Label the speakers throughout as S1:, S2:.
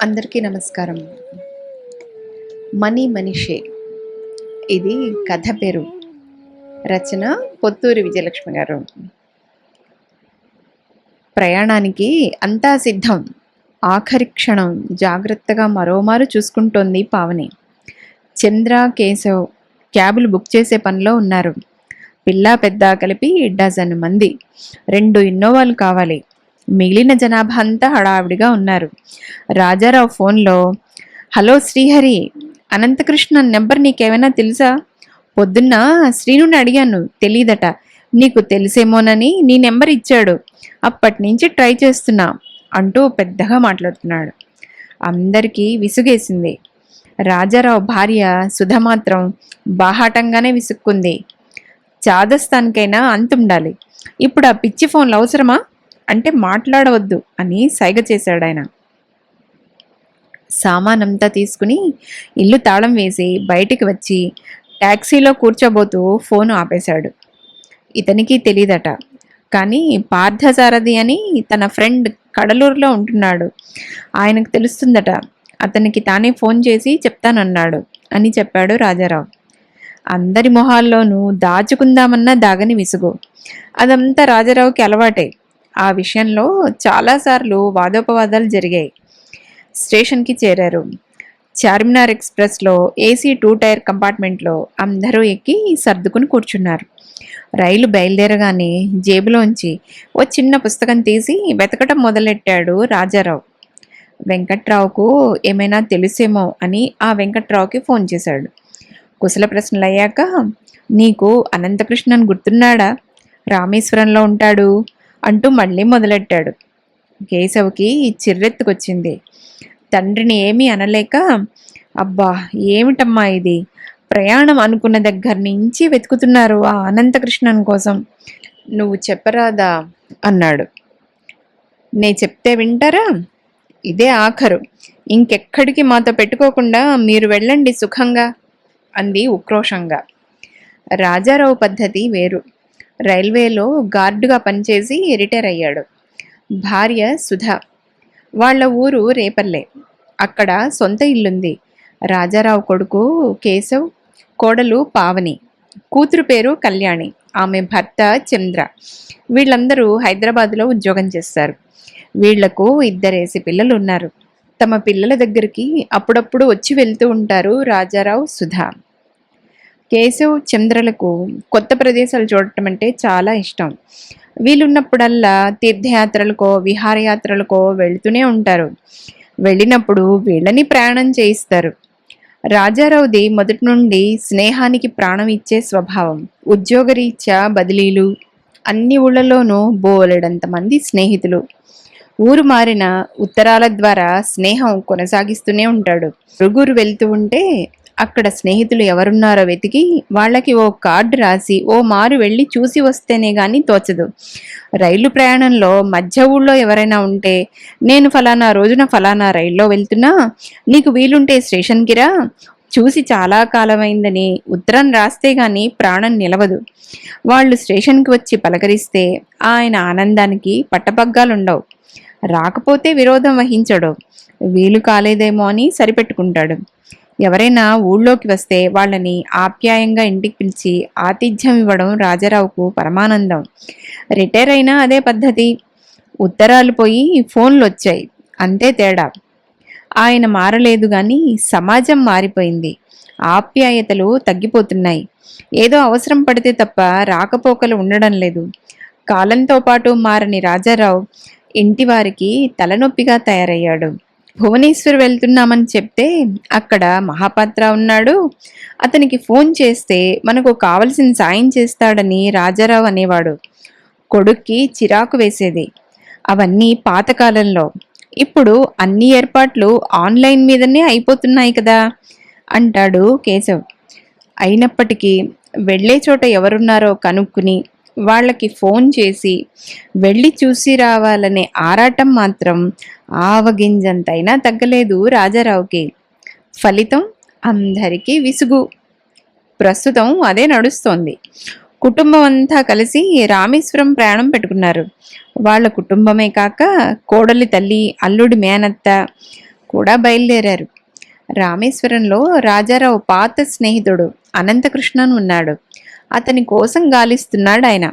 S1: అందరికీ నమస్కారం. మనీ మనిషే ఇది కథ పేరు. రచన పొత్తూరి విజయలక్ష్మి గారు. ప్రయాణానికి అంతా సిద్ధం. ఆఖరి క్షణం జాగ్రత్తగా మరోమారు చూసుకుంటోంది పావని. చంద్ర, కేశవ్ క్యాబులు బుక్ చేసే పనిలో ఉన్నారు. పిల్ల పెద్ద కలిపి డజన్ మంది. 2 ఇన్నోవాలు కావాలి. మిగిలిన జనాభా అంతా హడావిడిగా ఉన్నారు. రాజారావు ఫోన్లో, హలో శ్రీహరి, అనంతకృష్ణ నెంబర్ నీకేమైనా తెలుసా? పొద్దున్న శ్రీనుని అడిగాను, తెలీదట. నీకు తెలిసేమోనని నీ నెంబర్ ఇచ్చాడు. అప్పటి నుంచి ట్రై చేస్తున్నా అంటూ పెద్దగా మాట్లాడుతున్నాడు. అందరికీ విసుగేసింది. రాజారావు భార్య సుధ మాత్రం బాహాటంగానే విసుక్కుంది. చాదస్తానికైనా అంతుండాలి. ఇప్పుడు ఆ పిచ్చి ఫోన్లు అవసరమా అంటే మాట్లాడవద్దు అని సైగ చేశాడాయన. సామానంతా తీసుకుని ఇల్లు తాళం వేసి బయటికి వచ్చి ట్యాక్సీలో కూర్చోబోతూ ఫోను ఆపేశాడు. ఇతనికి తెలీదట, కానీ పార్థసారథి అని తన ఫ్రెండ్ కడలూరులో ఉంటున్నాడు. ఆయనకు తెలుస్తుందట. అతనికి తానే ఫోన్ చేసి చెప్తానన్నాడు అని చెప్పాడు రాజారావు. అందరి మొహాల్లోనూ దాచుకుందామన్నా దాగని విసుగు. అదంతా రాజారావుకి అలవాటే. ఆ విషయంలో చాలాసార్లు వాదోపవాదాలు జరిగాయి. స్టేషన్కి చేరారు. చార్మినార్ ఎక్స్ప్రెస్లో ఏసీ 2 టైర్ కంపార్ట్మెంట్లో అందరూ ఎక్కి సర్దుకుని కూర్చున్నారు. రైలు బయలుదేరగానే జేబులోంచి ఓ చిన్న పుస్తకం తీసి వెతకటం మొదలెట్టాడు రాజారావు. వెంకట్రావుకు ఏమైనా తెలుసేమో అని ఆ వెంకట్రావుకి ఫోన్ చేశాడు. కుశల ప్రశ్నలు అయ్యాక, నీకు అనంతకృష్ణన్ గుర్తున్నాడా? రామేశ్వరంలో ఉంటాడు అంటూ మళ్ళీ మొదలెట్టాడు. కేశవ్కి చిర్రెత్తుకొచ్చింది. తండ్రిని ఏమీ అనలేక, అబ్బా ఏమిటమ్మా ఇది, ప్రయాణం అనుకున్న దగ్గర నుంచి వెతుకుతున్నారు ఆ అనంతకృష్ణన్ కోసం. నువ్వు చెప్పరాదా అన్నాడు. నే చెప్తే వింటారా? ఇదే ఆఖరు. ఇంకెక్కడికి మాతో పెట్టుకోకుండా మీరు వెళ్ళండి సుఖంగా అంది ఉక్రోషంగా. రాజారావు పద్ధతి వేరు. రైల్వేలో గార్డుగా పనిచేసి రిటైర్ అయ్యాడు. భార్య సుధ. వాళ్ళ ఊరు రేపల్లె. అక్కడ సొంత ఇల్లుంది. రాజారావు కొడుకు కేశవ్, కోడలు పావని, కూతురు పేరు కళ్యాణి, ఆమె భర్త చంద్ర. వీళ్ళందరూ హైదరాబాద్లో ఉద్యోగం చేస్తారు. వీళ్లకు 2 పిల్లలు ఉన్నారు. తమ పిల్లల దగ్గరికి అప్పుడప్పుడు వచ్చి వెళ్తూ ఉంటారు రాజారావు, సుధ. కేశవ్, చంద్రలకు కొత్త ప్రదేశాలు చూడటం అంటే చాలా ఇష్టం. వీలున్నప్పుడల్లా తీర్థయాత్రలకో విహారయాత్రలకో వెళుతూనే ఉంటారు. వెళ్ళినప్పుడు వీళ్ళని ప్రయాణం చేయిస్తారు. రాజారావుది మొదటి నుండి స్నేహానికి ప్రాణం ఇచ్చే స్వభావం. ఉద్యోగరీత్యా బదిలీలు, అన్ని ఊళ్ళలోనూ బోలెడంత మంది స్నేహితులు. ఊరు మారిన ఉత్తరాల ద్వారా స్నేహం కొనసాగిస్తూనే ఉంటాడు. పొరుగురు వెళ్తూ ఉంటే అక్కడ స్నేహితులు ఎవరున్నారో వెతికి వాళ్ళకి ఓ కార్డు రాసి ఓ మారు వెళ్ళి చూసి వస్తేనే గాని తోచదు. రైలు ప్రయాణంలో మధ్య ఊళ్ళో ఎవరైనా ఉంటే, నేను ఫలానా రోజున ఫలానా రైల్లో వెళ్తున్నా, నీకు వీలుంటే స్టేషన్కి రా, చూసి చాలా కాలమైందని ఉత్తరం రాస్తే గాని ప్రాణం నిలవదు. వాళ్ళు స్టేషన్కి వచ్చి పలకరిస్తే ఆయన ఆనందానికి పట్టపగ్గాలుండవు. రాకపోతే విరోధం వహించడు. వీలు కాలేదేమో అని సరిపెట్టుకుంటాడు. ఎవరైనా ఊళ్ళోకి వస్తే వాళ్ళని ఆప్యాయంగా ఇంటికి పిలిచి ఆతిథ్యం ఇవ్వడం రాజారావుకు పరమానందం. రిటైర్ అయినా అదే పద్ధతి. ఉత్తరాలు పోయి ఫోన్లు వచ్చాయి, అంతే తేడా. ఆయన మారలేదు గాని సమాజం మారిపోయింది. ఆప్యాయతలు తగ్గిపోతున్నాయి. ఏదో అవసరం పడితే తప్ప రాకపోకలు ఉండడం లేదు. కాలంతో పాటు మారని రాజారావు ఇంటివారికి తలనొప్పిగా తయారయ్యాడు. భువనేశ్వర్ వెళ్తున్నామని చెప్తే అక్కడ మహాపాత్ర ఉన్నాడు. అతనికి ఫోన్ చేస్తే మనకు కావలసిన సాయం చేస్తాడని రాజారావు అనేవాడు. కొడుక్కి చిరాకు వేసేది. అవన్నీ పాతకాలంలో. ఇప్పుడు అన్ని ఏర్పాట్లు ఆన్లైన్ మీదనే అయిపోతున్నాయి కదా అంటాడు కేశవ్. అయినప్పటికీ వెళ్లే చోట ఎవరున్నారో కనుక్కుని వాళ్ళకి ఫోన్ చేసి వెళ్ళి చూసి రావాలనే ఆరాటం మాత్రం ఆవగింజంతైనా తగ్గలేదు రాజారావుకి. ఫలితం అందరికీ విసుగు. ప్రస్తుతం అదే నడుస్తోంది. కుటుంబం అంతా కలిసి రామేశ్వరం ప్రయాణం పెట్టుకున్నారు. వాళ్ళ కుటుంబమే కాక కోడలి తల్లి, అల్లుడి మేనత్త, కూడా బయలుదేరారు. రామేశ్వరంలో రాజారావు పాత స్నేహితుడు అనంతకృష్ణన్ ఉన్నాడు. అతని కోసం గాలిస్తున్నాడు ఆయన.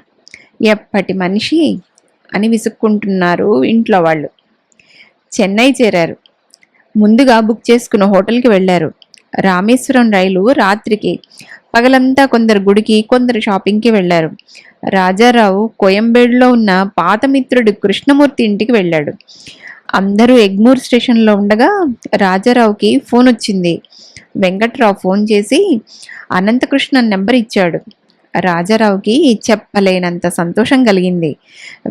S1: ఎప్పటి మనిషి అని విసుక్కుంటున్నారు ఇంట్లో వాళ్ళు. చెన్నై చేరారు. ముందుగా బుక్ చేసుకున్న హోటల్కి వెళ్లారు. రామేశ్వరం రైలు రాత్రికి. పగలంతా కొందరు గుడికి, కొందరు షాపింగ్కి వెళ్లారు. రాజారావు కోయంబేడులో ఉన్న పాత మిత్రుడు కృష్ణమూర్తి ఇంటికి వెళ్ళాడు. అందరూ ఎగ్మూర్ స్టేషన్లో ఉండగా రాజారావుకి ఫోన్ వచ్చింది. వెంకట్రావు ఫోన్ చేసి అనంతకృష్ణ నెంబర్ ఇచ్చాడు. రాజారావుకి చెప్పలేనంత సంతోషం కలిగింది.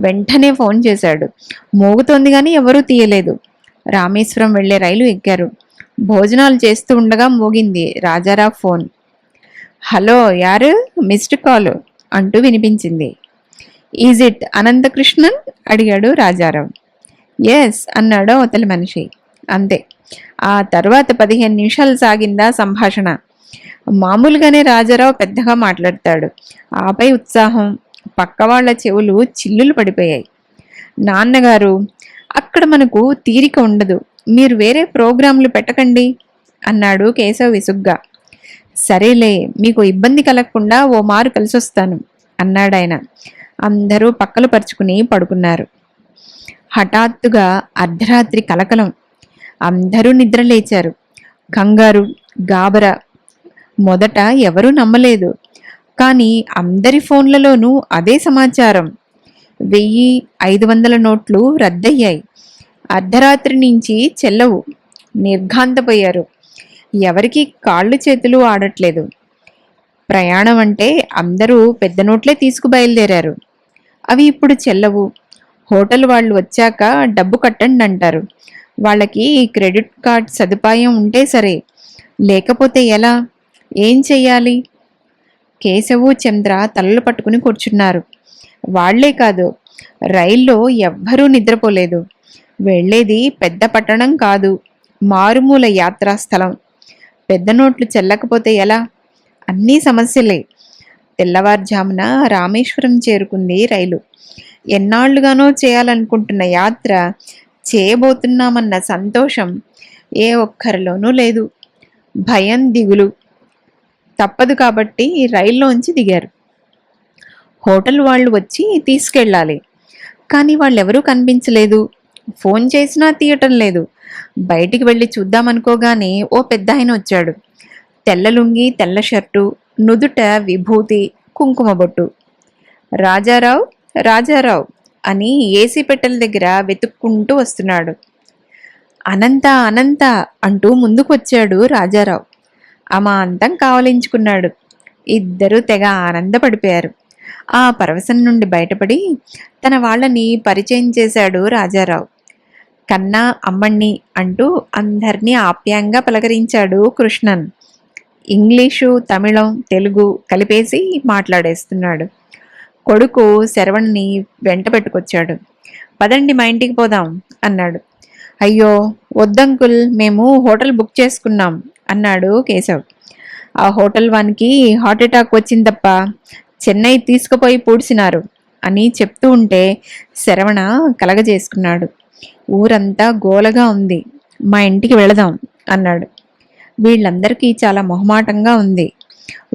S1: వెంటనే ఫోన్ చేశాడు. మోగుతోంది కానీ ఎవరూ తీయలేదు. రామేశ్వరం వెళ్లే రైలు ఎక్కారు. భోజనాలు చేస్తూ ఉండగా మోగింది రాజారావు ఫోన్. హలో, యారు? మిస్డ్ కాల్ అంటూ వినిపించింది. Is it Ananthakrishnan? అడిగాడు రాజారావు. ఎస్ అన్నాడు అవతలి మనిషి. అంతే. ఆ తర్వాత 15 నిమిషాలు సాగిందా సంభాషణ. మామూలుగానే రాజారావు పెద్దగా మాట్లాడతాడు. ఆపై ఉత్సాహం. పక్క వాళ్ల చెవులు చిల్లులు పడిపోయాయి. నాన్నగారు, అక్కడ మనకు తీరిక ఉండదు, మీరు వేరే ప్రోగ్రాంలు పెట్టకండి అన్నాడు కేశవ్ విసుగ్గా. సరేలే, మీకు ఇబ్బంది కలగకుండా ఓ మారు కలిసొస్తాను అన్నాడాయన. అందరూ పక్కలు పరుచుకుని పడుకున్నారు. హఠాత్తుగా అర్ధరాత్రి కలకలం. అందరూ నిద్రలేచారు. కంగారు, గాబరా. మొదట ఎవరూ నమ్మలేదు. కానీ అందరి ఫోన్లలోనూ అదే సమాచారం. 1000, 500 నోట్లు రద్దయ్యాయి. అర్ధరాత్రి నుంచి చెల్లవు. నిర్ఘాంతపోయారు. ఎవరికి కాళ్ళు చేతులు ఆడట్లేదు. ప్రయాణం అంటే అందరూ పెద్ద నోట్లే తీసుకు బయలుదేరారు. అవి ఇప్పుడు చెల్లవు. హోటల్ వాళ్ళు వచ్చాక డబ్బు కట్టండి అంటారు. వాళ్ళకి క్రెడిట్ కార్డ్ సదుపాయం ఉంటే సరే, లేకపోతే ఎలా? ఏం చెయ్యాలి? కేశవు, చంద్ర తలలు పట్టుకుని కూర్చున్నారు. వాళ్లే కాదు, రైల్లో ఎవ్వరూ నిద్రపోలేదు. వెళ్లేది పెద్ద పట్టణం కాదు, మారుమూల యాత్రాస్థలం. పెద్ద నోట్లు చెల్లకపోతే ఎలా? అన్నీ సమస్యలే. తెల్లవారుజామున రామేశ్వరం చేరుకుంది రైలు. ఎన్నాళ్లుగానో చేయాలనుకుంటున్న యాత్ర చేయబోతున్నామన్న సంతోషం ఏ ఒక్కరిలోనూ లేదు. భయం, దిగులు. తప్పదు కాబట్టి రైల్లోంచి దిగారు. హోటల్ వాళ్ళు వచ్చి తీసుకెళ్ళాలి. కానీ వాళ్ళెవరూ కనిపించలేదు. ఫోన్ చేసినా తీయటం లేదు. బయటికి వెళ్ళి చూద్దామనుకోగానే ఓ పెద్ద ఆయన వచ్చాడు. తెల్ల లుంగి, తెల్ల షర్టు, నుదుట విభూతి, కుంకుమ బొట్టు. రాజారావు, రాజారావు అని ఏసీ పెట్టెల దగ్గర వెతుక్కుంటూ వస్తున్నాడు. అనంత, అనంత అంటూ ముందుకు వచ్చాడు రాజారావు. అమాంతం కావలించుకున్నాడు. ఇద్దరూ తెగ ఆనందపడిపోయారు. ఆ పరవశం నుండి బయటపడి తన వాళ్ళని పరిచయం చేశాడు రాజారావు. కన్నా, అమ్మణ్ణి అంటూ అందర్నీ ఆప్యాయంగా పలకరించాడు కృష్ణన్. ఇంగ్లీషు, తమిళం, తెలుగు కలిపేసి మాట్లాడేస్తున్నాడు. కొడుకు శరవణ్ని వెంట పెట్టుకొచ్చాడు. పదండి, మా ఇంటికి పోదాం అన్నాడు. అయ్యో వద్దంకుల్, మేము హోటల్ బుక్ చేసుకున్నాం అన్నాడు కేశవ్. ఆ హోటల్ వానికి హార్ట్అటాక్ వచ్చిందప్ప, చెన్నై తీసుకుపోయి పూడ్చినారు అని చెప్తూ ఉంటే శరవణ కలగజేసుకున్నాడు. ఊరంతా గోలగా ఉంది, మా ఇంటికి వెళదాం అన్నాడు. వీళ్ళందరికీ చాలా మొహమాటంగా ఉంది.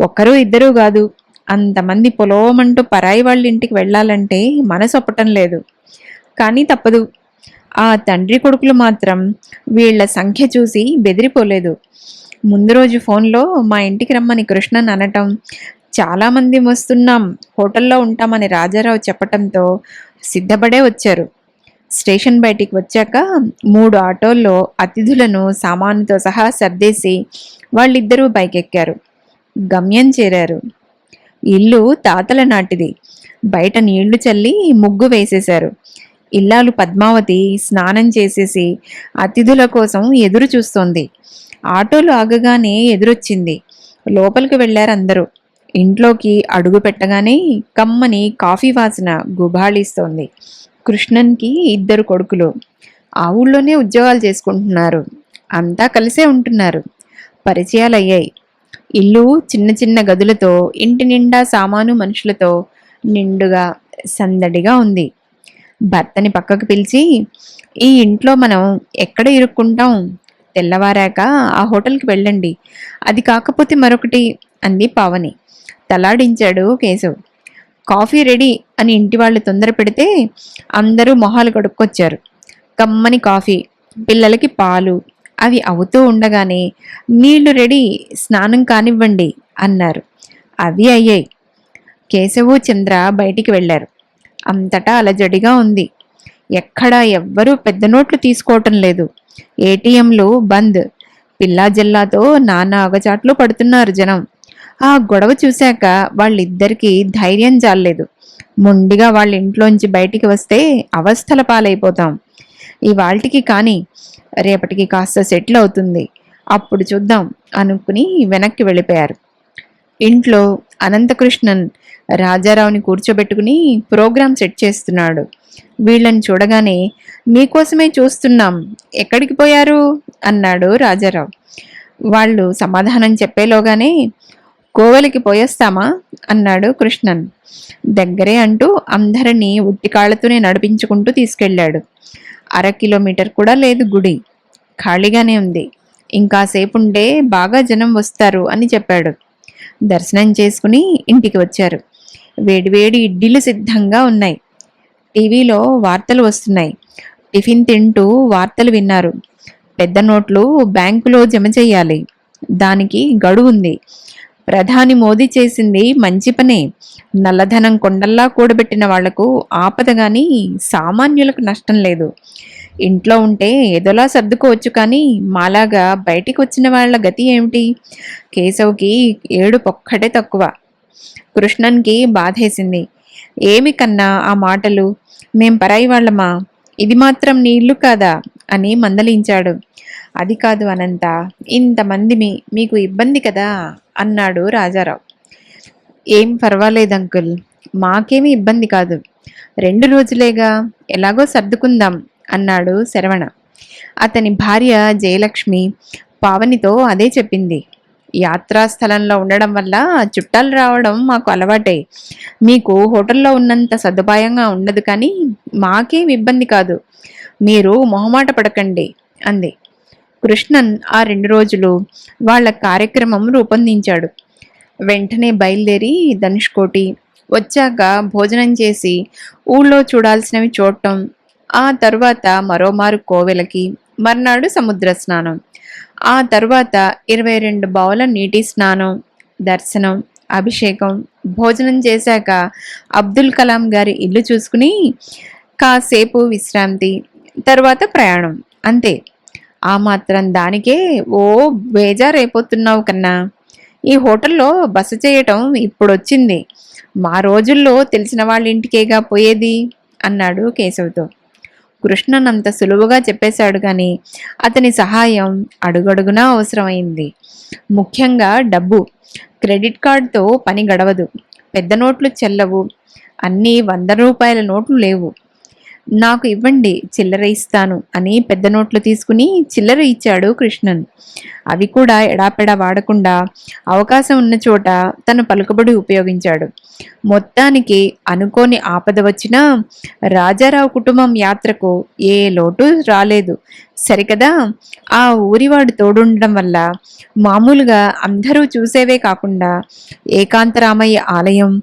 S1: ఒక్కరూ ఇద్దరూ కాదు, అంతమంది పొలోమంటూ పరాయి వాళ్ళ ఇంటికి వెళ్ళాలంటే మనసు ఒప్పటం లేదు. కానీ తప్పదు. ఆ తండ్రి కొడుకులు మాత్రం వీళ్ల సంఖ్య చూసి బెదిరిపోలేదు. ముందు రోజు ఫోన్లో మా ఇంటికి రమ్మని కృష్ణన్ అనటం, చాలామంది వస్తున్నాం, హోటల్లో ఉంటామని రాజారావు చెప్పటంతో సిద్ధపడే వచ్చారు. స్టేషన్ బయటికి వచ్చాక 3 ఆటోల్లో అతిథులను సామానుతో సహా సర్దేసి వాళ్ళిద్దరూ బైకెక్కారు. గమ్యం చేరారు. ఇల్లు తాతల నాటిది. బయట నీళ్లు చల్లి ముగ్గు వేసేశారు. ఇల్లాలు పద్మావతి స్నానం చేసేసి అతిథుల కోసం ఎదురు చూస్తోంది. ఆటోలు ఆగగానే ఎదురొచ్చింది. లోపలికి వెళ్లారందరూ. ఇంట్లోకి అడుగు పెట్టగానే కమ్మని కాఫీ వాసన గుబాళిస్తోంది. కృష్ణన్కి 2 కొడుకులు. ఆ ఊళ్ళోనే ఉద్యోగాలు చేసుకుంటున్నారు. అంతా కలిసే ఉంటున్నారు. పరిచయాలయ్యాయి. ఇల్లు చిన్న చిన్న గదులతో, ఇంటి నిండా సామాను మనుషులతో నిండుగా సందడిగా ఉంది. భర్తని పక్కకు పిలిచి, ఈ ఇంట్లో మనం ఎక్కడ ఇరుక్కుంటాం? తెల్లవారాక ఆ హోటల్‌కి వెళ్ళండి. అది కాకపోతే మరొకటి అంది పావని. తలాడించాడు కేశవ్. కాఫీ రెడీ అని ఇంటివాళ్ళు తొందర పెడితే అందరూ మొహాలు కడుక్కొచ్చారు. కమ్మని కాఫీ, పిల్లలకి పాలు. అవి అవుతూ ఉండగానే నీళ్లు రెడీ, స్నానం కానివ్వండి అన్నారు. అవి అయ్యాయి. కేశవు, చంద్ర బయటికి వెళ్లారు. అంతటా అలజడిగా ఉంది. ఎక్కడా ఎవ్వరూ పెద్ద నోట్లు తీసుకోవటం లేదు. ఏటీఎంలు బంద్. పిల్లాజల్లాతో నానా అగచాట్లు పడుతున్నారు జనం. ఆ గొడవ చూశాక వాళ్ళిద్దరికీ ధైర్యం జాల్లేదు. మొండిగా వాళ్ళ ఇంట్లోంచి బయటికి వస్తే అవస్థల పాలైపోతాం. ఇవాళ్టికి కాని రేపటికి కాస్త సెటిల్ అవుతుంది, అప్పుడు చూద్దాం అనుకుని వెనక్కి వెళ్ళిపోయారు. ఇంట్లో అనంతకృష్ణన్ రాజారావుని కూర్చోబెట్టుకుని ప్రోగ్రాం సెట్ చేస్తున్నాడు. వీళ్ళని చూడగానే మీకోసమే చూస్తున్నాం, ఎక్కడికి పోయారు అన్నాడు రాజారావు. వాళ్ళు సమాధానం చెప్పేలోగానే కోవెలికి పోయేస్తామా అన్నాడు కృష్ణన్. దగ్గరే అంటూ అందరినీ ఉట్టికాళ్లతోనే నడిపించుకుంటూ తీసుకెళ్లాడు. 1/2 కిలోమీటర్ కూడా లేదు గుడి. ఖాళీగానే ఉంది. ఇంకాసేపుంటే బాగా జనం వస్తారు అని చెప్పాడు. దర్శనం చేసుకుని ఇంటికి వచ్చారు. వేడివేడి ఇడ్లీలు సిద్ధంగా ఉన్నాయి. టీవీలో వార్తలు వస్తున్నాయి. టిఫిన్ తింటూ వార్తలు విన్నారు. పెద్ద నోట్లు బ్యాంకులో జమ చెయ్యాలి. దానికి గడువుంది. ప్రధాని మోదీ చేసింది మంచి పనే. నల్లధనం కొండల్లా కూడబెట్టిన వాళ్లకు ఆపద గాని సామాన్యులకు నష్టం లేదు. ఇంట్లో ఉంటే ఏదోలా సర్దుకోవచ్చు, కానీ మాలాగా బయటికి వచ్చిన వాళ్ళ గతి ఏమిటి? కేశవ్కి ఏడుపొక్కటే తక్కువ. కృష్ణన్కి బాధేసింది. ఏమి కన్నా ఆ మాటలు? మేం పరాయి వాళ్ళమా? ఇది మాత్రం నీ ఇల్లు కాదా అని మందలించాడు. అది కాదు అనంత, ఇంతమందిమి మీకు ఇబ్బంది కదా అన్నాడు రాజారావు. ఏం పర్వాలేదు అంకుల్, మాకేమీ ఇబ్బంది కాదు. 2 రోజులేగా, ఎలాగో సర్దుకుందాం అన్నాడు శరవణ. అతని భార్య జయలక్ష్మి పావనితో అదే చెప్పింది. యాత్రాస్థలంలో ఉండడం వల్ల చుట్టాలు రావడం మాకు అలవాటే. మీకు హోటల్లో ఉన్నంత సదుపాయంగా ఉండదు, కానీ మాకేం ఇబ్బంది కాదు. మీరు మొహమాట పడకండి అంది. కృష్ణన్ ఆ 2 రోజులు వాళ్ళ కార్యక్రమం రూపొందించాడు. వెంటనే బయలుదేరి ధనుష్కోటి వచ్చాక భోజనం చేసి ఊళ్ళో చూడాల్సినవి చూడటం, ఆ తరువాత మరోమారు కోవెలకి, మర్నాడు సముద్ర స్నానం, ఆ తరువాత 22 బావుల నీటి స్నానం, దర్శనం, అభిషేకం. భోజనం చేశాక అబ్దుల్ కలాం గారి ఇల్లు చూసుకుని కాసేపు విశ్రాంతి, తరువాత ప్రయాణం. అంతే. ఆ మాత్రం దానికే ఓ బేజారైపోతున్నావు కన్నా. ఈ హోటల్లో బస చేయటం ఇప్పుడొచ్చింది. మా రోజుల్లో తెలిసిన వాళ్ళ ఇంటికేగా పోయేది అన్నాడు కేశవ్తో. కృష్ణన్ అంత సులువుగా చెప్పేశాడు, కానీ అతని సహాయం అడుగడుగునా అవసరమైంది. ముఖ్యంగా డబ్బు. క్రెడిట్ కార్డుతో పని గడవదు. పెద్ద నోట్లు చెల్లవు. అన్నీ 100 రూపాయల నోట్లు లేవు. నాకు ఇవ్వండి, చిల్లర ఇస్తాను అని పెద్ద నోట్లు తీసుకుని చిల్లర ఇచ్చాడు కృష్ణన్. అవి కూడా ఎడాపెడా వాడకుండా అవకాశం ఉన్న చోట తన పలుకుబడి ఉపయోగించాడు. మొత్తానికి అనుకోని ఆపద వచ్చినా రాజారావు కుటుంబం యాత్రకు ఏ లోటు రాలేదు. సరికదా, ఆ ఊరివాడు తోడుండడం వల్ల మామూలుగా అందరూ చూసేవే కాకుండా ఏకాంతరామయ్య ఆలయం,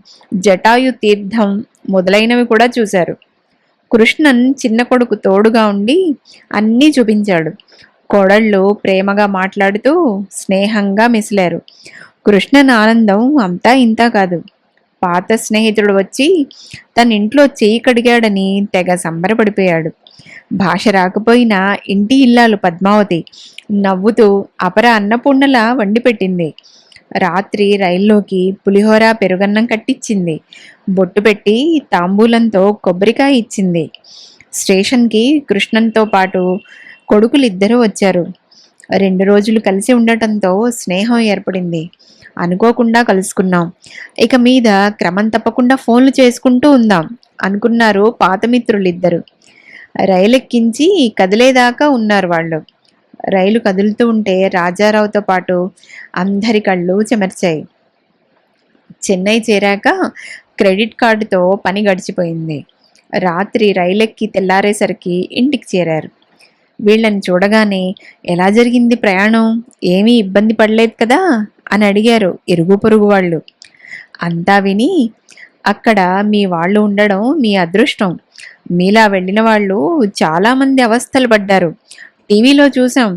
S1: జటాయు తీర్థం మొదలైనవి కూడా చూశారు. కృష్ణన్ చిన్న కొడుకు తోడుగా ఉండి అన్నీ చూపించాడు. కోడళ్ళు ప్రేమగా మాట్లాడుతూ స్నేహంగా మెసిలారు. కృష్ణన్ ఆనందం అంతా ఇంతా కాదు. పాత స్నేహితుడు వచ్చి తన ఇంట్లో చెయ్యి కడిగాడని తెగ సంబరపడిపోయాడు. భాష రాకపోయినా ఇంటి ఇల్లాలు పద్మావతి నవ్వుతూ అపర అన్నపూర్ణలా వండిపెట్టింది. రాత్రి రైల్లోకి పులిహోర పెరుగన్నం కట్టించింది. బొట్టు పెట్టి తాంబూలంతో కొబ్బరికాయ ఇచ్చింది. స్టేషన్కి కృష్ణన్తో పాటు కొడుకులిద్దరూ వచ్చారు. 2 రోజులు కలిసి ఉండటంతో స్నేహం ఏర్పడింది. అనుకోకుండా కలుసుకున్నాం. ఇక మీద క్రమం తప్పకుండా ఫోన్లు చేసుకుంటూ ఉందాం అనుకున్నారు పాత మిత్రులిద్దరు. రైలెక్కించి కదిలేదాకా ఉన్నారు వాళ్ళు. రైలు కదులుతూ ఉంటే రాజారావుతో పాటు అందరి కళ్ళు చెమర్చాయి. చెన్నై చేరాక క్రెడిట్ కార్డుతో పని గడిచిపోయింది. రాత్రి రైలెక్కి తెల్లారేసరికి ఇంటికి చేరారు. వీళ్ళని చూడగానే ఎలా జరిగింది ప్రయాణం, ఏమీ ఇబ్బంది పడలేదు కదా అని అడిగారు ఇరుగు పొరుగు వాళ్ళు. అంతా విని, అక్కడ మీ వాళ్ళు ఉండడం మీ అదృష్టం, మీలా వెళ్ళిన వాళ్ళు చాలామంది అవస్థలు పడ్డారు, టీవీలో చూసాం.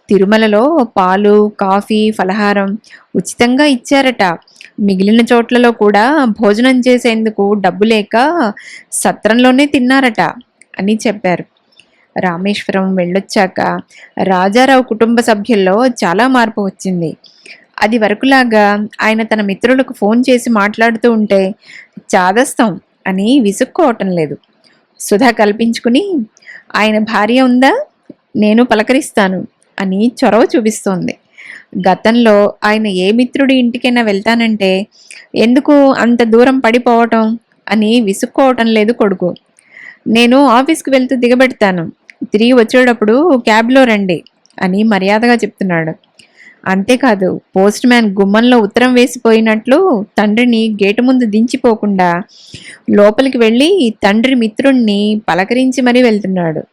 S1: తిరుమలలో పాలు, కాఫీ, ఫలహారం ఉచితంగా ఇచ్చారట. మిగిలిన చోట్లలో కూడా భోజనం చేసేందుకు డబ్బు లేక సత్రంలోనే తిన్నారట అని చెప్పారు. రామేశ్వరం వెళ్ళొచ్చాక రాజారావు కుటుంబ సభ్యుల్లో చాలా మార్పు వచ్చింది. అది వరకులాగా ఆయన తన మిత్రులకు ఫోన్ చేసి మాట్లాడుతూ ఉంటే చాదస్తం అని విసుక్కోవటం లేదు. సుధా కల్పించుకుని, ఆయన భార్య ఉందా, నేను పలకరిస్తాను అని చొరవ చూపిస్తోంది. గతంలో ఆయన ఏ మిత్రుడి ఇంటికైనా వెళ్తానంటే ఎందుకు అంత దూరం పడిపోవటం అని విసుక్కోవటం లేదు కొడుకు. నేను ఆఫీస్కి వెళ్తూ దిగబెడతాను, తిరిగి వచ్చేటప్పుడు క్యాబ్లో రండి అని మర్యాదగా చెప్తున్నాడు. అంతేకాదు, పోస్ట్ మ్యాన్ గుమ్మంలో ఉత్తరం వేసిపోయినట్లు తండ్రిని గేటు ముందు దించిపోకుండా లోపలికి వెళ్ళి తండ్రి మిత్రుణ్ణి పలకరించి మరీ వెళ్తున్నాడు.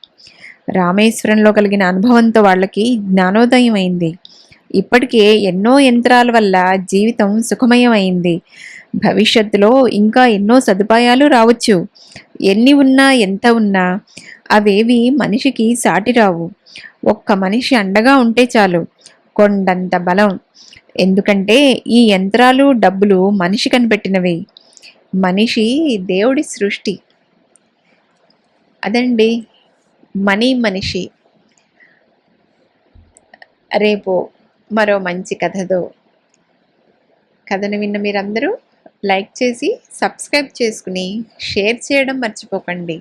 S1: రామేశ్వరంలో కలిగిన అనుభవంతో వాళ్ళకి జ్ఞానోదయం అయింది. ఇప్పటికే ఎన్నో యంత్రాల వల్ల జీవితం సుఖమయమైంది. భవిష్యత్తులో ఇంకా ఎన్నో సదుపాయాలు రావచ్చు. ఎన్ని ఉన్నా ఎంత ఉన్నా అవేవి మనిషికి సాటి రావు. ఒక్క మనిషి అండగా ఉంటే చాలు, కొండంత బలం. ఎందుకంటే ఈ యంత్రాలు, డబ్బులు మనిషి కనిపెట్టినవి, మనిషి దేవుడి సృష్టి. అదండి మనీ మనిషి. రేపు మరో మంచి కథను విన్న మీరందరూ లైక్ చేసి సబ్స్క్రైబ్ చేసుకుని షేర్ చేయడం మర్చిపోకండి.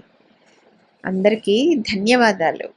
S1: అందరికీ ధన్యవాదాలు.